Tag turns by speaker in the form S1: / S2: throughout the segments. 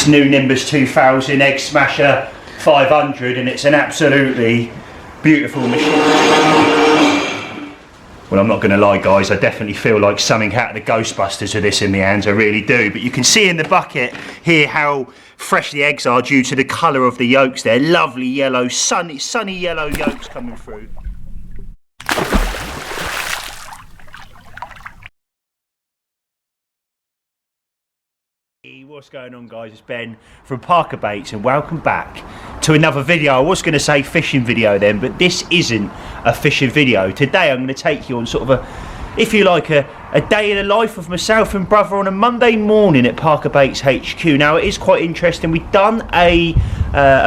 S1: this new Nimbus 2000 Egg Smasher 500, and it's an absolutely beautiful machine. Well, I'm not going to lie guys, I definitely feel like something out of the Ghostbusters with this in my hands, I really do. But you can see in the bucket here how fresh the eggs are due to the colour of the yolks. They're lovely yellow, sunny yellow yolks coming through. What's going on guys, it's Ben from Parker Baits and welcome back to another video. I was going to say fishing video then, but this isn't a fishing video. Today I'm going to take you on sort of a, if you like, a day in the life of myself and brother on a Monday morning at Parker Baits HQ. Now it is quite interesting, we've done a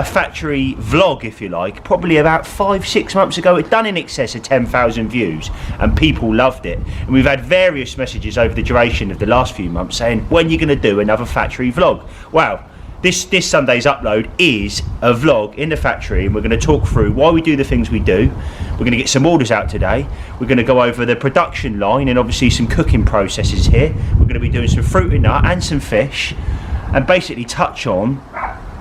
S1: factory vlog, if you like, probably about 5-6 months ago. It done in excess of 10,000 views and people loved it, and we've had various messages over the duration of the last few months saying, when are you going to do another factory vlog? Well, this Sunday's upload is a vlog in the factory, and we're going to talk through why we do the things we do. We're going to get some orders out today. We're going to go over the production line and obviously some cooking processes here. We're going to be doing some fruit and nut and some fish, and basically touch on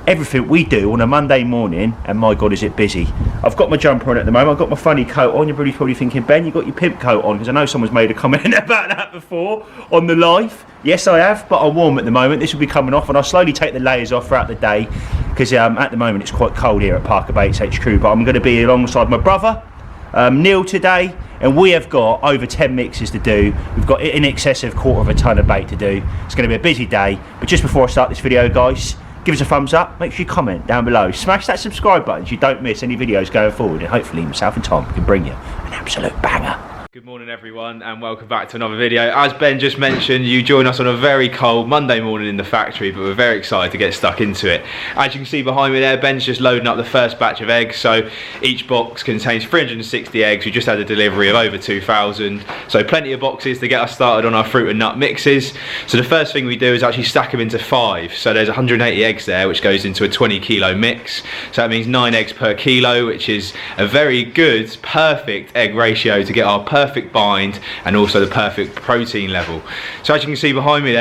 S1: everything we do on a Monday morning. And my god, is it busy. I've got my jumper on at the moment, I've got my funny coat on. You're probably thinking, Ben, you got your pimp coat on, because I know someone's made a comment about that before on the live. Yes I have, but I'm warm at the moment. This will be coming off and I'll slowly take the layers off throughout the day, because at the moment it's quite cold here at Parker Baits HQ. But I'm going to be alongside my brother Neil today, and we have got over 10 mixes to do. We've got in excess of 1/4 ton of bait to do. It's going to be a busy day, but just before I start this video guys, give us a thumbs up, make sure you comment down below, smash that subscribe button so you don't miss any videos going forward, and hopefully myself and Tom can bring you an absolute banger.
S2: Good morning everyone and welcome back to another video. As Ben just mentioned, you join us on a very cold Monday morning in the factory, but we're very excited to get stuck into it. As you can see behind me there, Ben's just loading up the first batch of eggs. So each box contains 360 eggs. We just had a delivery of over 2,000, so plenty of boxes to get us started on our fruit and nut mixes. So the first thing we do is actually stack them into 5. So there's 180 eggs there, which goes into a 20 kilo mix. So that means 9 eggs per kilo, which is a very good, perfect egg ratio to get our perfect bind and also the perfect protein level. So as you can see behind me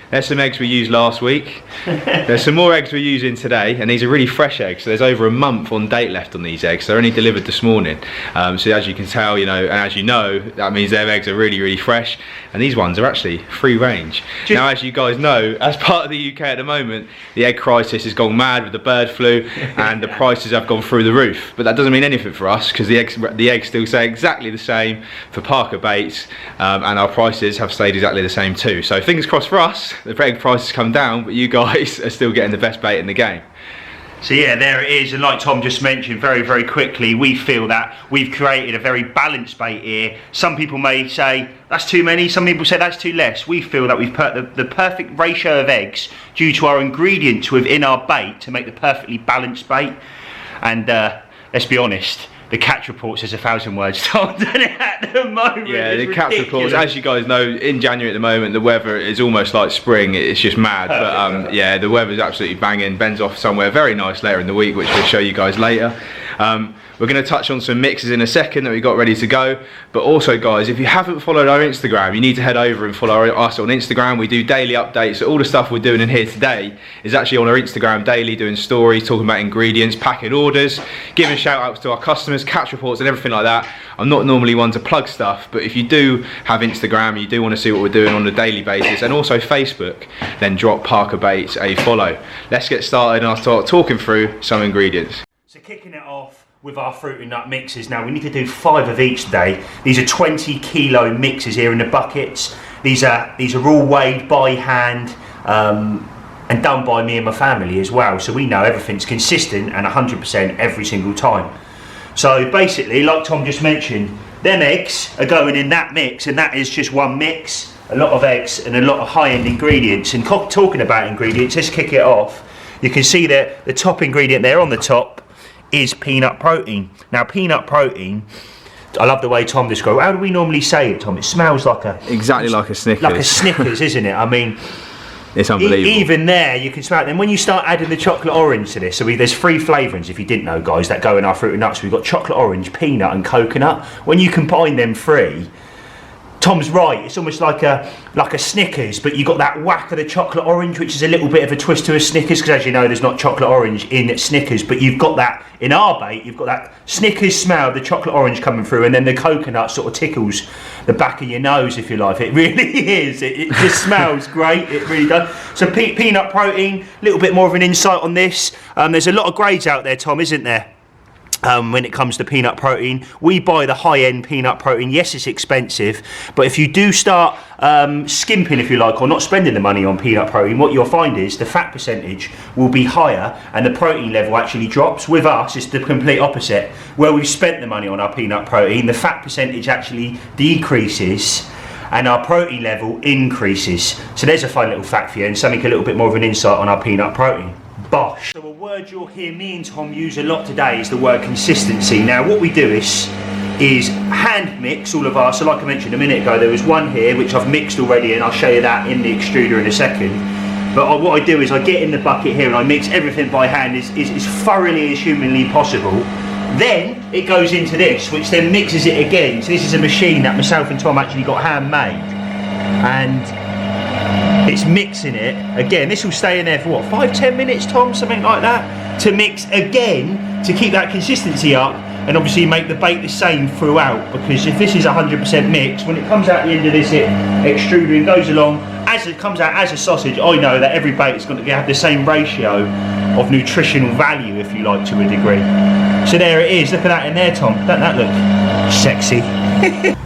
S2: there's some eggs we used last week. There's some more eggs we're using today, and these are really fresh eggs, so there's over a month on date left on these eggs. They're only delivered this morning, so as you can tell, you know, and as you know, that means their eggs are really fresh, and these ones are actually free range. Now as you guys know, as part of the UK at the moment, the egg crisis has gone mad with the bird flu and the prices have gone through the roof, but that doesn't mean anything for us, because the eggs still stay exactly the same for Parker Baits, and our prices have stayed exactly the same too. So fingers crossed for us, the egg prices come down, but you guys are still getting the best bait in the game.
S1: So yeah, there it is, and like Tom just mentioned, very quickly, we feel that we've created a very balanced bait here. Some people may say that's too many, some people say that's too less. We feel that we've put the perfect ratio of eggs due to our ingredients within our bait to make the perfectly balanced bait. And let's be honest, the catch report says 1,000 words, Tom, doesn't it, at the moment?
S2: Yeah, the catch reports, as you guys know, in January at the moment, the weather is almost like spring. It's just mad. But yeah, the weather's absolutely banging. Ben's off somewhere very nice later in the week, which we'll show you guys later. We're going to touch on some mixes in a second that we got ready to go. But also guys, if you haven't followed our Instagram, you need to head over and follow us on Instagram. We do daily updates. So all the stuff we're doing in here today is actually on our Instagram daily, doing stories, talking about ingredients, packing orders, giving shout outs to our customers, catch reports and everything like that. I'm not normally one to plug stuff, but if you do have Instagram, you do want to see what we're doing on a daily basis, and also Facebook, then drop Parker Baits a follow. Let's get started and I'll start talking through some ingredients.
S1: So kicking it off with our fruit and nut mixes. Now we need to do 5 of each today. These are 20 kilo mixes here in the buckets. These are all weighed by hand and done by me and my family as well, so we know everything's consistent and 100% every single time. So basically, like Tom just mentioned, them eggs are going in that mix, and that is just one mix. A lot of eggs and a lot of high-end ingredients. And talking about ingredients, let's kick it off. You can see that the top ingredient there on the top is peanut protein. Now peanut protein, I love the way Tom described it. How do we normally say it, Tom? It smells like a...
S2: Exactly like a Snickers.
S1: Like a Snickers, isn't it? I mean...
S2: It's unbelievable.
S1: Even there, you can smell it. Then when you start adding the chocolate orange to this, so there's 3 flavourings, if you didn't know, guys, that go in our fruit and nuts. We've got chocolate orange, peanut and coconut. When you combine them 3, Tom's right, it's almost like a Snickers, but you got that whack of the chocolate orange, which is a little bit of a twist to a Snickers, because as you know, there's not chocolate orange in Snickers, but you've got that in our bait. You've got that Snickers smell of the chocolate orange coming through, and then the coconut sort of tickles the back of your nose, if you like. It really is. It just smells great. It really does. So peanut protein, a little bit more of an insight on this. There's a lot of grades out there, Tom, isn't there? When it comes to peanut protein, we buy the high-end peanut protein. Yes, it's expensive, but if you do start skimping, if you like, or not spending the money on peanut protein, what you'll find is the fat percentage will be higher and the protein level actually drops. With us, it's the complete opposite. Where we've spent the money on our peanut protein, the fat percentage actually decreases and our protein level increases. So there's a fun little fact for you, and something a little bit more of an insight on our peanut protein. Bosh. So a word you'll hear me and Tom use a lot today is the word consistency. Now what we do is hand mix all of our, so like I mentioned a minute ago, there was one here which I've mixed already, and I'll show you that in the extruder in a second. But what I do is I get in the bucket here and I mix everything by hand as thoroughly as humanly possible. Then it goes into this, which then mixes it again. So this is a machine that myself and Tom actually got handmade, and it's mixing it again. This will stay in there for what, 5-10 minutes, Tom, something like that, to mix again to keep that consistency up, and obviously make the bait the same throughout. Because if this is 100% mixed, when it comes out the end of this extruder and goes along, as it comes out as a sausage, I know that every bait is going to have the same ratio of nutritional value, if you like, to a degree. So there it is. Look at that in there, Tom. Don't that look sexy?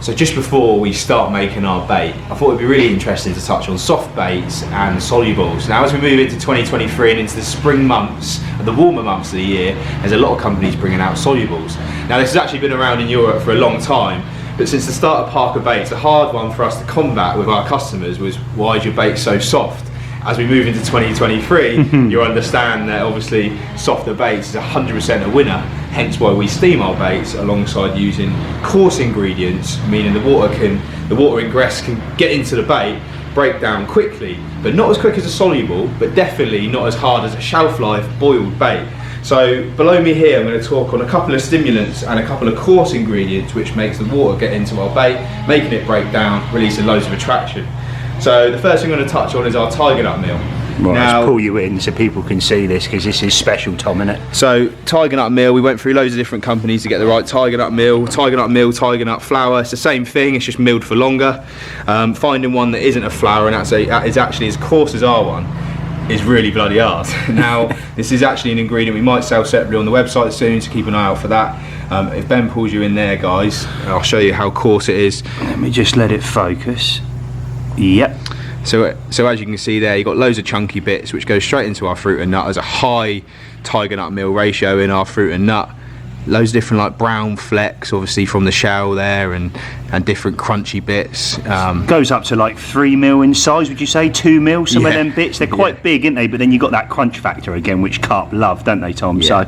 S2: So just before we start making our bait, I thought it'd be really interesting to touch on soft baits and solubles. Now as we move into 2023 and into the spring months, and the warmer months of the year, there's a lot of companies bringing out solubles. Now this has actually been around in Europe for a long time, but since the start of Parker Baits, a hard one for us to combat with our customers was, why is your bait so soft? As we move into 2023, you'll understand that obviously softer baits is 100% a winner, hence why we steam our baits alongside using coarse ingredients, meaning the water ingress can get into the bait, break down quickly, but not as quick as a soluble, but definitely not as hard as a shelf life boiled bait. So below me here I'm going to talk on a couple of stimulants and a couple of coarse ingredients which makes the water get into our bait, making it break down, releasing loads of attraction. So the first thing I'm going to touch on is our tiger nut meal.
S1: Right, now, let's pull you in so people can see this, because this is special, Tom, isn't it?
S2: So tiger nut meal, we went through loads of different companies to get the right tiger nut meal, tiger nut flour. It's the same thing, it's just milled for longer. Finding one that isn't a flour and is actually as coarse as our one is really bloody hard. Now this is actually an ingredient we might sell separately on the website soon, so keep an eye out for that. If Ben pulls you in there, guys, I'll show you how coarse it is.
S1: Let me just let it focus. Yep.
S2: So as you can see there, you've got loads of chunky bits which go straight into our fruit and nut. There's a high tiger nut meal ratio in our fruit and nut. Loads of different like brown flecks obviously from the shell there, and different crunchy bits.
S1: Goes up to like 3 mil in size, would you say? 2 mil, some of them bits. They're quite big, aren't they? But then you've got that crunch factor again, which carp love, don't they, Tom?
S2: So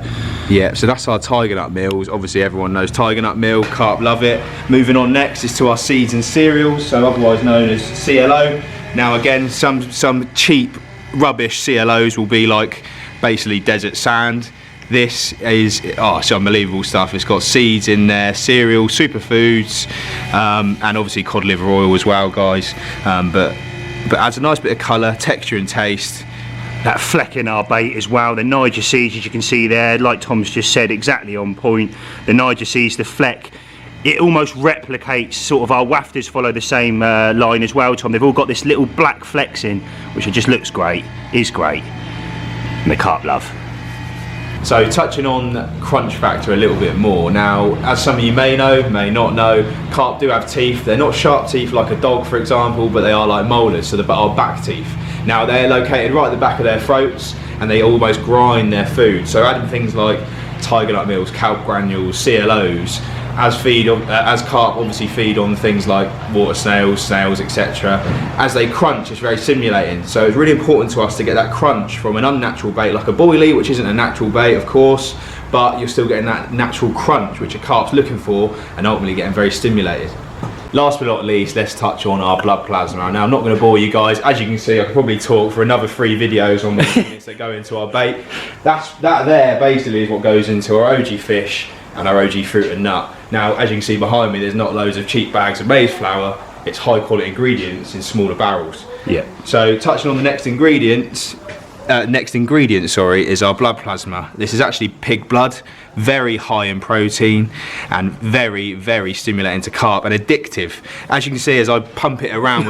S2: that's our tiger nut meals. Obviously everyone knows tiger nut meal, carp love it. Moving on next is to our seeds and cereals, so otherwise known as CLO. Now again, some cheap rubbish CLOs will be like basically desert sand. This is, it's unbelievable stuff. It's got seeds in there, cereal, superfoods, and obviously cod liver oil as well, guys. But adds a nice bit of colour, texture and taste.
S1: That fleck in our bait as well, the Niger seeds, as you can see there, like Tom's just said, exactly on point. The Niger seeds, the fleck, it almost replicates sort of our wafters, follow the same line as well, Tom. They've all got this little black flecks in, which just looks great, is great, and the carp love.
S2: So touching on crunch factor a little bit more. Now, as some of you may know, may not know, carp do have teeth. They're not sharp teeth like a dog, for example, but they are like molars, so they're our back teeth. Now, they're located right at the back of their throats, and they almost grind their food. So adding things like tiger nut meals, kelp granules, CLOs, as carp obviously feed on things like water snails, etc. As they crunch, it's very stimulating. So it's really important to us to get that crunch from an unnatural bait like a boilie, which isn't a natural bait, of course, but you're still getting that natural crunch which a carp's looking for, and ultimately getting very stimulated. Last but not least, let's touch on our blood plasma. Now, I'm not going to bore you guys. As you can see, I could probably talk for another 3 videos on the ingredients that go into our bait. That there basically is what goes into our OG fish and our OG fruit and nut. Now, as you can see behind me, there's not loads of cheap bags of maize flour. it's high quality ingredients in smaller barrels.
S1: Yeah.
S2: So touching on the next ingredient, is our blood plasma. This is actually pig blood, very high in protein and very, very stimulating to carp and addictive. As you can see, as I pump it around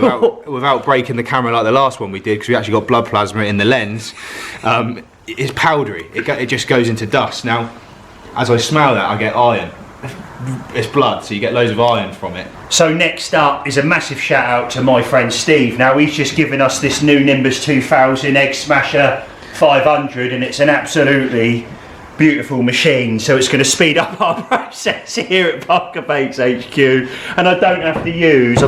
S2: without breaking the camera like the last one we did, because we actually got blood plasma in the lens, it's powdery. It just goes into dust. Now, as I smell that, I get iron. It's blood, so you get loads of iron from it.
S1: So next up is a massive shout out to my friend Steve. Now he's just given us this new Nimbus 2000 Egg Smasher 500, and it's an absolutely beautiful machine, so it's going to speed up our process here at Parker Baits HQ, and I don't have to use,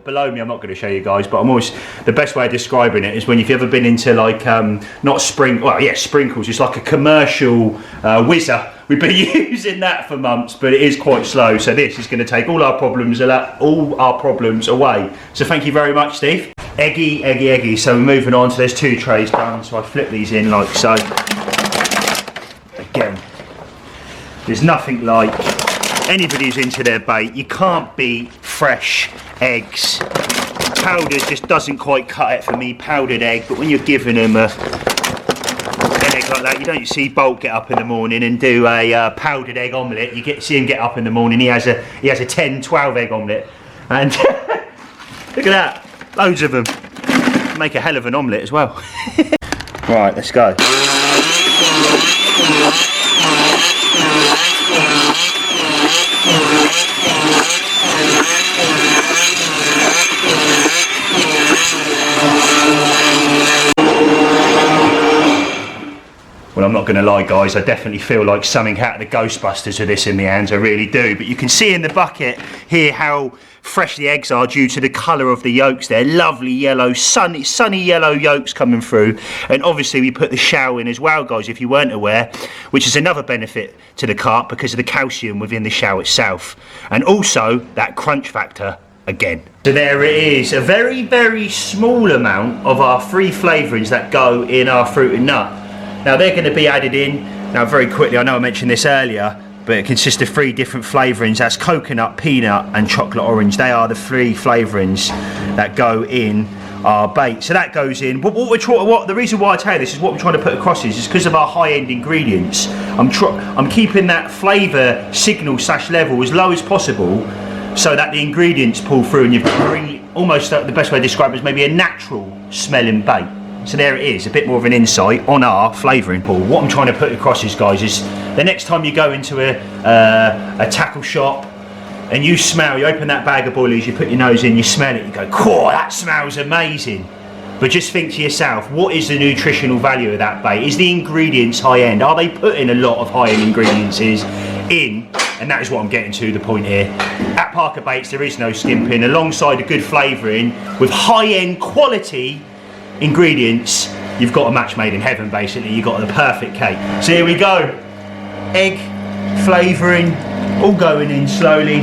S1: below me, I'm not going to show you guys, but I'm always, the best way of describing it is when you've ever been into like not sprinkles, it's like a commercial whizzer. We've been using that for months, but it is quite slow, so this is going to take all our problems away. So thank you very much, Steve. Eggy, eggy, eggy. So we're moving on, so there's 2 trays done, so I flip these in like so. Again, there's nothing like, anybody who's into their bait, you can't beat fresh eggs. Powder just doesn't quite cut it for me, powdered egg, but when you're giving them an egg like that, you don't see Bolt get up in the morning and do a powdered egg omelette. You see him get up in the morning, he has a 10-12 egg omelette, and look at that, loads of them. Make a hell of an omelette as well. Right, let's go. Well, I'm not going to lie guys, I definitely feel like something out of the Ghostbusters with this in my hands, I really do. But you can see in the bucket here how fresh the eggs are due to the colour of the yolks there. Lovely yellow, sunny yellow yolks coming through. And obviously we put the shell in as well guys, if you weren't aware, which is another benefit to the carp because of the calcium within the shell itself. And also that crunch factor again. So there it is, a very, very small amount of our 3 flavourings that go in our fruit and nut. Now they're going to be added in, now very quickly, I know I mentioned this earlier, but it consists of 3 different flavourings. That's coconut, peanut and chocolate orange. They are the 3 flavourings that go in our bait. So that goes in. The reason why I tell you this is what we're trying to put across is because of our high-end ingredients. I'm keeping that flavour signal / level as low as possible so that the ingredients pull through and you've got almost the best way to describe it is maybe a natural smelling bait. So there it is, a bit more of an insight on our flavouring pool. What I'm trying to put across is, guys, is the next time you go into a tackle shop and you open that bag of boilies, you put your nose in, you smell it, you go, cool, that smells amazing. But just think to yourself, what is the nutritional value of that bait? Is the ingredients high end? Are they putting a lot of high end ingredients in? And that is what I'm getting to, the point here. At Parker Baits, there is no skimping. Alongside a good flavouring with high end quality ingredients, you've got a match made in heaven basically. You've got the perfect cake. So here we go, egg, flavouring, all going in slowly.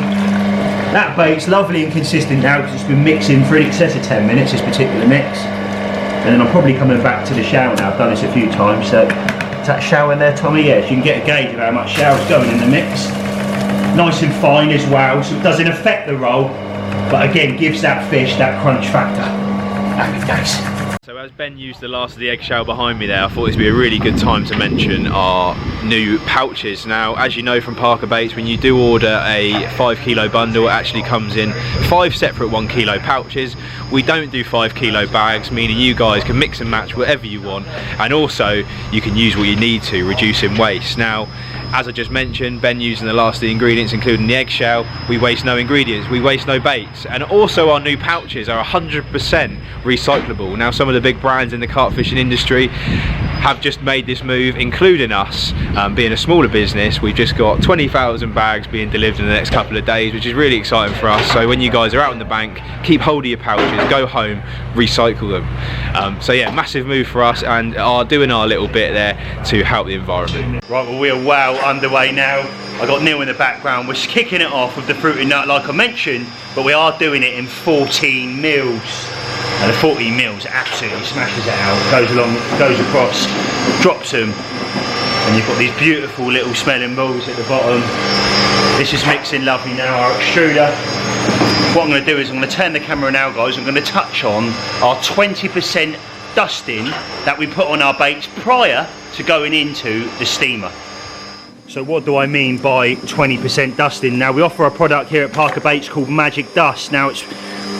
S1: That bait's lovely and consistent now because it's been mixing for in excess of 10 minutes, this particular mix. And then I'm probably coming back to the shower now. I've done this a few times. So is that shower in there, Tommy? Yeah, so you can get a gauge of how much shower's going in the mix. Nice and fine as well, so it doesn't affect the roll, but again gives that fish that crunch factor. Happy days.
S2: So as Ben used the last of the eggshell behind me there, I thought this would be a really good time to mention our new pouches. Now, as you know from Parker Baits, when you do order a 5 kilo bundle, it actually comes in 5 separate 1 kilo pouches. We don't do 5 kilo bags, meaning you guys can mix and match whatever you want, and also you can use what you need to, reducing waste. Now, as I just mentioned, Ben using the last of the ingredients, including the eggshell, we waste no ingredients, we waste no baits. And also our new pouches are 100% recyclable. Now, some of the big brands in the carp fishing industry have just made this move, including us. Being a smaller business, we've just got 20,000 bags being delivered in the next couple of days, which is really exciting for us. So when you guys are out in the bank, keep hold of your pouches, go home, recycle them. So yeah, massive move for us, and are doing our little bit there to help the environment.
S1: Right, well, we are well underway now. I got Neil in the background. We're kicking it off with the fruit and nut like I mentioned, but we are doing it in 14 mils. And the 14 mils absolutely smashes it out, goes across, drops them, and you've got these beautiful little smelling balls at the bottom. This is mixing lovely now, our extruder. what I'm going to do is I'm going to turn the camera now, guys. I'm going to touch on our 20% dusting that we put on our baits prior to going into the steamer. So what do I mean by 20% dusting? Now, we offer a product here at Parker Baits called Magic Dust. Now, it's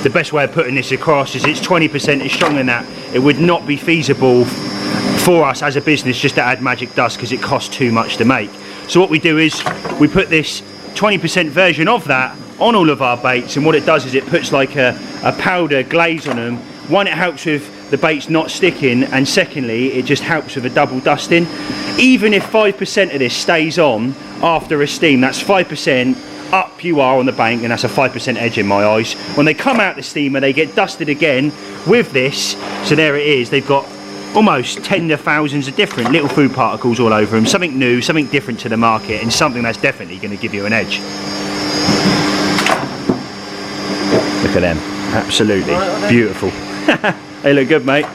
S1: the best way of putting this across is it's 20% is stronger than that. It would not be feasible for us as a business just to add Magic Dust because it costs too much to make. So what we do is we put this 20% version of that on all of our baits, and what it does is it puts like a powder glaze on them. One, it helps with the baits not sticking, and secondly, it just helps with a double dusting. Even if 5% of this stays on after a steam, that's 5% up you are on the bank, and that's a 5% edge in my eyes. When they come out the steamer, they get dusted again with this. So there it is. They've got almost tens of thousands of different little food particles all over them. Something new, something different to the market, and something that's definitely going to give you an edge. Look at them. Absolutely beautiful. They look good, mate.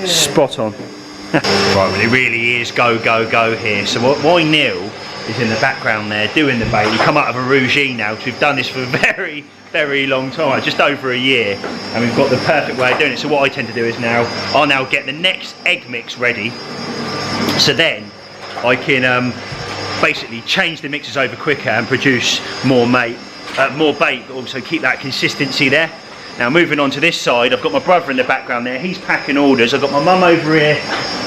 S1: Spot on. Right, well, it really is go, go, go here. So why Neil is in the background there doing the bait. We come out of a rougine now, because we've done this for a very, very long time, just over a year, and we've got the perfect way of doing it. So what I tend to do is I'll now get the next egg mix ready, so then I can basically change the mixes over quicker and produce more bait, but also keep that consistency there. Now, moving on to this side, I've got my brother in the background there. He's packing orders. I've got my mum over here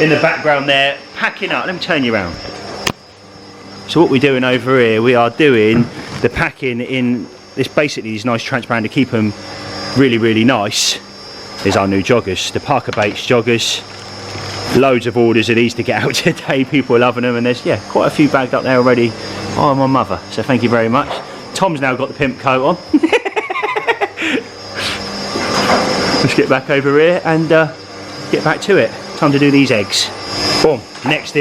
S1: in the background there, packing up. Let me turn you around. So what we're doing over here, we are doing the packing in this, basically these nice transparent to keep them really, really nice. Is our new joggers, the Parker Baits joggers. Loads of orders of these to get out today. People are loving them, and there's, yeah, quite a few bagged up there already. Oh, my mother. So thank you very much. Tom's now got the pimp coat on. Let's get back over here and get back to it. Time to do these eggs. Boom. Next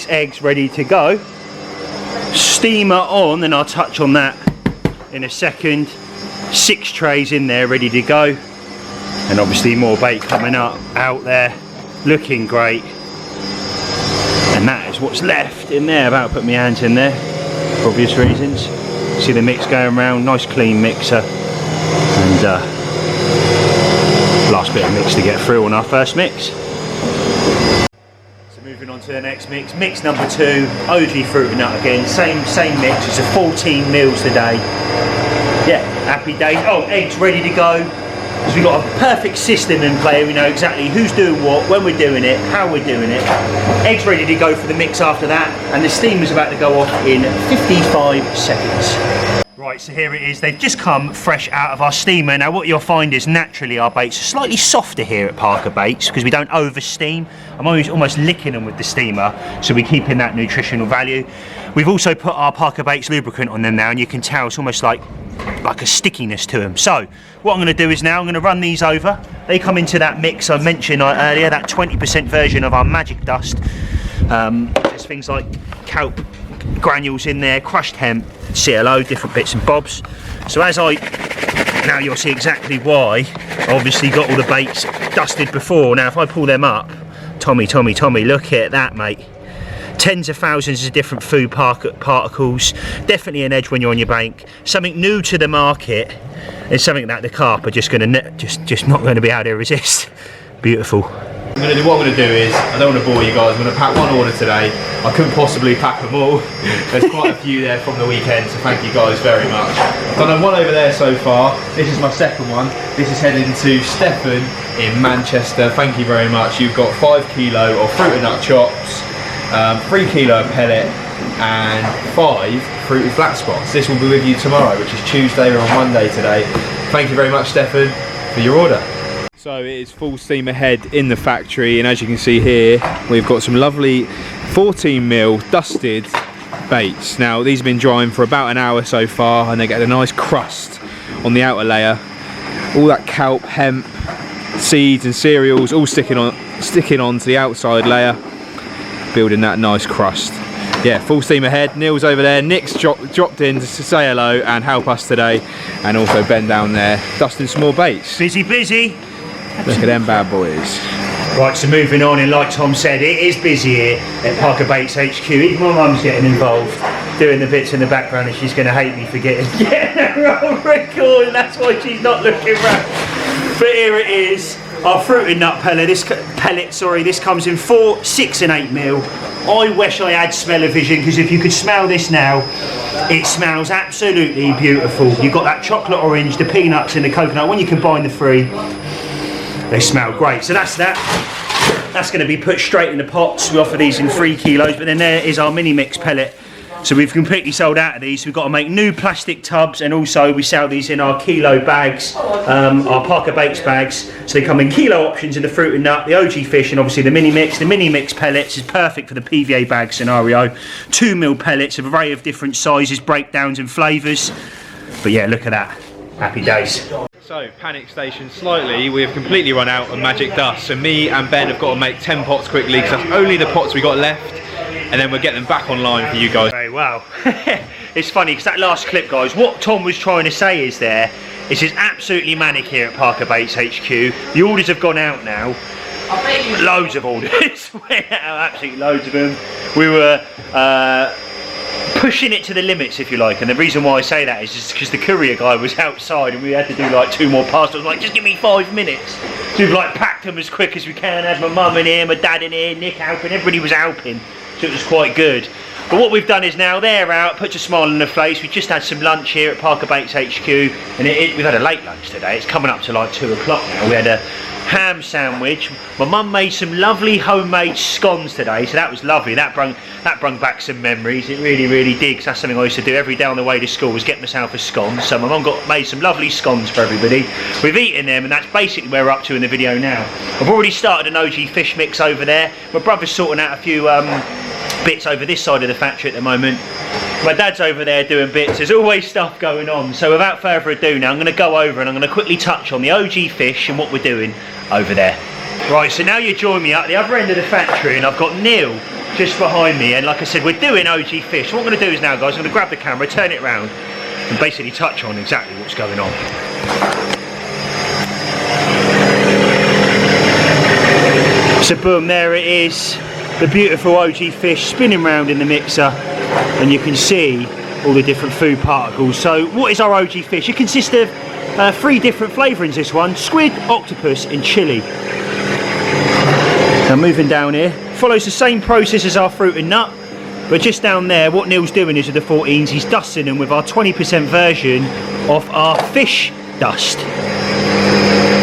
S1: egg's ready to go. Steamer on, and I'll touch on that in a second. 6 trays in there ready to go, and obviously more bait coming up out there, looking great. And that is what's left in there. About to put my hands in there for obvious reasons. See the mix going around, nice clean mixer, and last bit of mix to get through on our first mix. So moving on to the next mix, mix number 2, OG fruit and nut again, same mix. It's a 14 mils today. Yeah, happy days. Oh, eggs ready to go. So we've got a perfect system in play. We know exactly who's doing what, when we're doing it, how we're doing it. Eggs ready to go for the mix after that, and the steamer's about to go off in 55 seconds. Right, so here it is. They've just come fresh out of our steamer. Now what you'll find is naturally our baits are slightly softer here at Parker Baits because we don't over steam. I'm almost licking them with the steamer, so we keep in that nutritional value. We've also put our Parker Baits lubricant on them now, and you can tell it's almost like a stickiness to them. So what I'm going to do is now I'm going to run these over. They come into that mix I mentioned earlier, that 20% version of our Magic Dust. There's things like kelp granules in there, crushed hemp, CLO, different bits and bobs. So now you'll see exactly why I obviously got all the baits dusted before. Now if I pull them up, Tommy, look at that, mate. Tens of thousands of different food particles. Definitely an edge when you're on your bank. Something new to the market, and something that the carp are just not going to be able to resist. Beautiful.
S2: What I'm going to do is, I don't want to bore you guys, I'm going to pack one order today. I couldn't possibly pack them all. There's quite a few there from the weekend, so thank you guys very much. I've done one over there so far. This is my second one. This is heading to Stefan in Manchester. Thank you very much. You've got 5 kilo of fruit and nut chops, 3 kilo of pellet, and 5 fruited flat spots. This will be with you tomorrow, which is Tuesday. We're on Monday today. Thank you very much, Stefan, for your order. So it is full steam ahead in the factory, and as you can see here, we've got some lovely 14 mil dusted baits. Now these have been drying for about an hour so far, and they get a nice crust on the outer layer. All that kelp, hemp, seeds and cereals all sticking onto the outside layer, building that nice crust. Yeah, full steam ahead. Neil's over there. Nick's dropped in to say hello and help us today, and also Ben down there dusting some more baits.
S1: Busy.
S2: Look at them bad boys.
S1: Right, so moving on, and like Tom said, it is busy here at Parker Baits HQ. Even my mum's getting involved. doing the bits in the background and she's going to hate me for getting her own record, and that's why she's not looking round. But here it is, our fruit nut pellet. This comes in 4, 6 and 8 mil. I wish I had smell-o-vision, because if you could smell this now, it smells absolutely beautiful. You've got that chocolate orange, the peanuts and the coconut. When you combine the three, they smell great. So that's that. That's going to be put straight in the pots. We offer these in 3 kilos, but then there is our mini mix pellet. So we've completely sold out of these. We've got to make new plastic tubs, and also we sell these in our kilo bags, our Parker Baits bags. So they come in kilo options in the fruit and nut, the OG fish, and obviously the mini mix. The mini mix pellets is perfect for the PVA bag scenario. 2 mil pellets, an array of different sizes, breakdowns and flavours. But yeah, look at that. Happy days.
S2: So, panic station slightly, we have completely run out of magic dust. So me and Ben have got to make 10 pots quickly, because that's only the pots we got left. And then we'll get them back online for you guys.
S1: Very well. It's funny, because that last clip, guys, what Tom was trying to say is it's absolutely manic here at Parker Baits HQ. The orders have gone out now. Loads of orders. Absolutely loads of them. We were pushing it to the limits, if you like, and the reason why I say that is just because the courier guy was outside and we had to do like 2 more parcels. Like, just give me 5 minutes. So we've like packed them as quick as we can. Had my mum in here, my dad in here, Nick helping, everybody was helping. So it was quite good. But what we've done is now they're out, puts a smile on the face. We've just had some lunch here at Parker Baits HQ, and we've had a late lunch today. It's coming up to like 2 o'clock now. We had a ham sandwich. My mum made some lovely homemade scones today, so that was lovely. That brung back some memories. It really, really did, 'cause that's something I used to do every day on the way to school, was get myself a scone. So my mum made some lovely scones for everybody. We've eaten them, and that's basically where we're up to in the video now. I've already started an OG fish mix over there. My brother's sorting out a few bits over this side of the factory at the moment. My dad's over there doing bits. There's always stuff going on. So without further ado now, I'm going to go over and I'm going to quickly touch on the OG fish and what we're doing over there. Right, so now you join me at the other end of the factory, and I've got Neil just behind me, and like I said, we're doing OG fish. What I'm going to do is now, guys, I'm going to grab the camera, turn it around, and basically touch on exactly what's going on. So boom, there it is. The beautiful OG fish spinning round in the mixer, and you can see all the different food particles. So what is our OG fish? It consists of 3 different flavourings, this one: squid, octopus and chilli. Now moving down here, follows the same process as our fruit and nut, but just down there what Neil's doing is with the 14s, he's dusting them with our 20% version of our fish dust.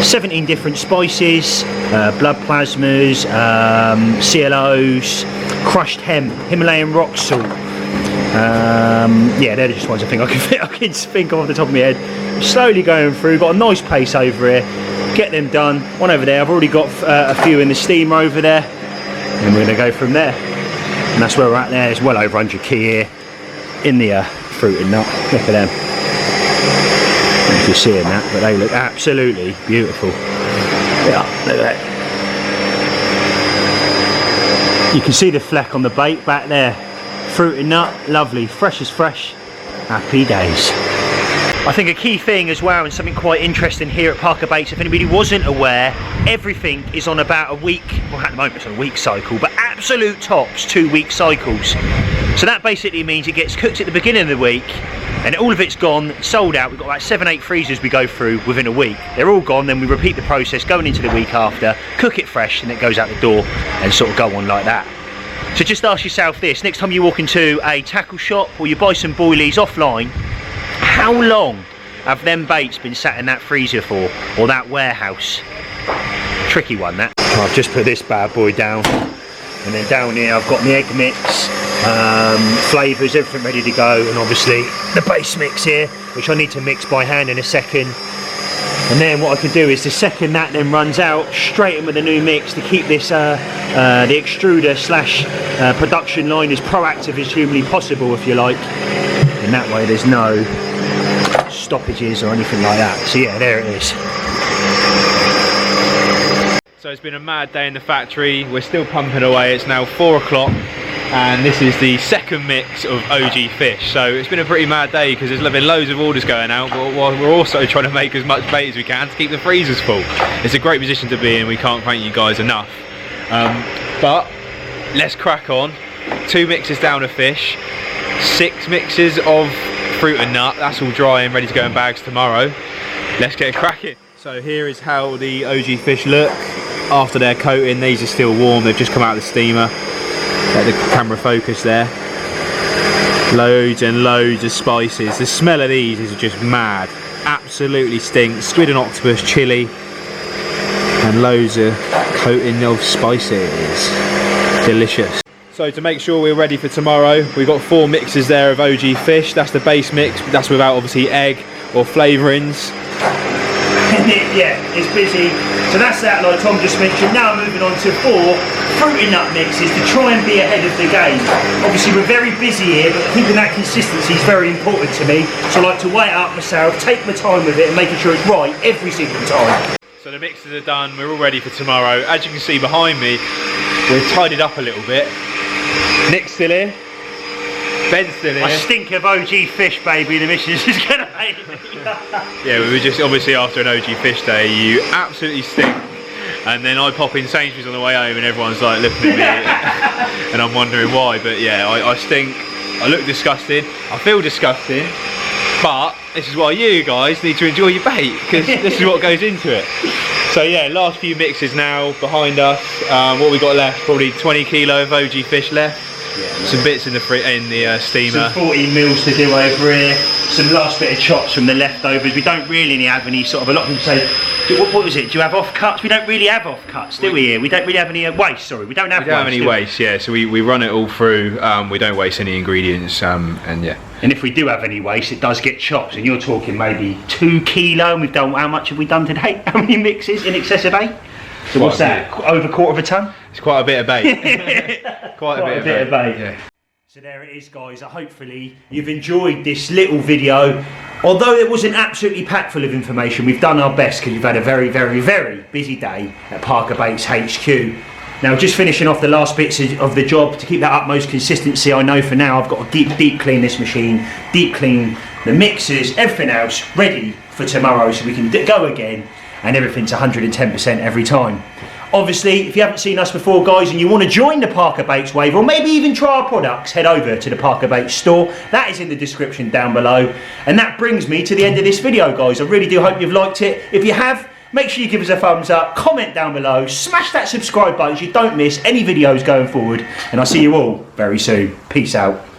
S1: 17 different spices, blood plasmas, CLOs, crushed hemp, Himalayan rock salt. Yeah, they're just ones I think I can think of off the top of my head. Slowly going through, got a nice pace over here. Get them done. One over there. I've already got a few in the steamer over there, and we're going to go from there. And that's where we're at there. There's well over 100 key here in the fruit and nut. Look at them. I don't know if you're seeing that, but they look absolutely beautiful. Yeah, look at that. You can see the fleck on the bait back there. Fruit and nut, lovely, fresh as fresh. Happy days. I think a key thing as well, and something quite interesting here at Parker Baits, if anybody wasn't aware, everything is on about a week, well at the moment it's on a week cycle, but absolute tops 2-week cycles. So that basically means it gets cooked at the beginning of the week, and all of it's gone, sold out. We've got about 7-8 freezers we go through within a week. They're all gone, then we repeat the process going into the week after, cook it fresh, and it goes out the door and sort of go on like that. So just ask yourself this, next time you walk into a tackle shop or you buy some boilies offline, how long have them baits been sat in that freezer for, or that warehouse? Tricky one, that. I've just put this bad boy down, and then down here I've got my egg mix, flavours, everything ready to go, and obviously the base mix here, which I need to mix by hand in a second. And then what I can do is, the second that then runs out, straight in with the new mix to keep this the extruder slash production line as proactive as humanly possible, if you like. And that way there's no stoppages or anything like that. So yeah, there it is.
S2: So it's been a mad day in the factory. We're still pumping away. It's now 4 o'clock, and this is the second mix of OG fish. So it's been a pretty mad day because there's been loads of orders going out, but we're also trying to make as much bait as we can to keep the freezers full. It's a great position to be in. We can't thank you guys enough. But let's crack on. 2 mixes down of fish. 6 mixes of fruit and nut. That's all dry and ready to go in bags tomorrow. Let's get cracking. So here is how the OG fish look after their coating. These are still warm, they've just come out of the steamer. Let the camera focus there. Loads and loads of spices. The smell of these is just mad. Absolutely stinks. Squid and octopus, chili, and loads of coating of spices. Delicious. So to make sure we're ready for tomorrow, we've got 4 mixes there of OG fish. That's the base mix, that's without obviously egg or flavourings.
S1: Yeah, it's busy. So that's that, like Tom just mentioned. Now moving on to 4 fruit and nut mixes to try and be ahead of the game. Obviously we're very busy here, but keeping that consistency is very important to me. So I like to weigh it up myself, take my time with it and making sure it's right every single time. So
S2: the mixes are done, we're all ready for tomorrow. As you can see behind me, we've tidied up a little bit. Nick's still here. Ben's still here.
S1: I stink of OG fish, baby. The missus is gonna hate me.
S2: Yeah, we were just obviously after an OG fish day. You absolutely stink. And then I pop in Sainsbury's on the way home, and everyone's like looking at me, and I'm wondering why. But yeah, I stink. I look disgusting. I feel disgusting. But this is why you guys need to enjoy your bait, because this is what goes into it. So yeah, last few mixes now behind us. What we got left? Probably 20 kilo of OG fish left. Yeah, some bits in the steamer.
S1: Some 40 mils to do over here. Some last bit of chops from the leftovers. We don't really have any sort of, a lot of people say, what was it? Do you have off cuts? We don't really have off cuts, do we here? We don't really have any waste. Sorry, we don't have.
S2: We don't have any waste. Yeah, so we run it all through. We don't waste any ingredients. And yeah.
S1: And if we do have any waste, it does get chopped. And you're talking maybe 2 kilo. And we've done, how much have we done today? How many mixes? In excess of 8. So what's that? Over 1/4 of a tonne?
S2: It's quite a bit of bait. quite a bit of bait. Yeah.
S1: So there it is, guys. Hopefully you've enjoyed this little video. Although it wasn't absolutely packed full of information, we've done our best because we've had a very, very, very busy day at Parker Baits HQ. Now, just finishing off the last bits of the job to keep that utmost consistency. I know for now I've got to deep clean this machine, deep clean the mixers, everything else ready for tomorrow so we can go again and everything's 110% every time. Obviously, if you haven't seen us before, guys, and you want to join the Parker Baits wave, or maybe even try our products, head over to the Parker Baits store. That is in the description down below. And that brings me to the end of this video, guys. I really do hope you've liked it. If you have, make sure you give us a thumbs up, comment down below, smash that subscribe button so you don't miss any videos going forward. And I'll see you all very soon. Peace out.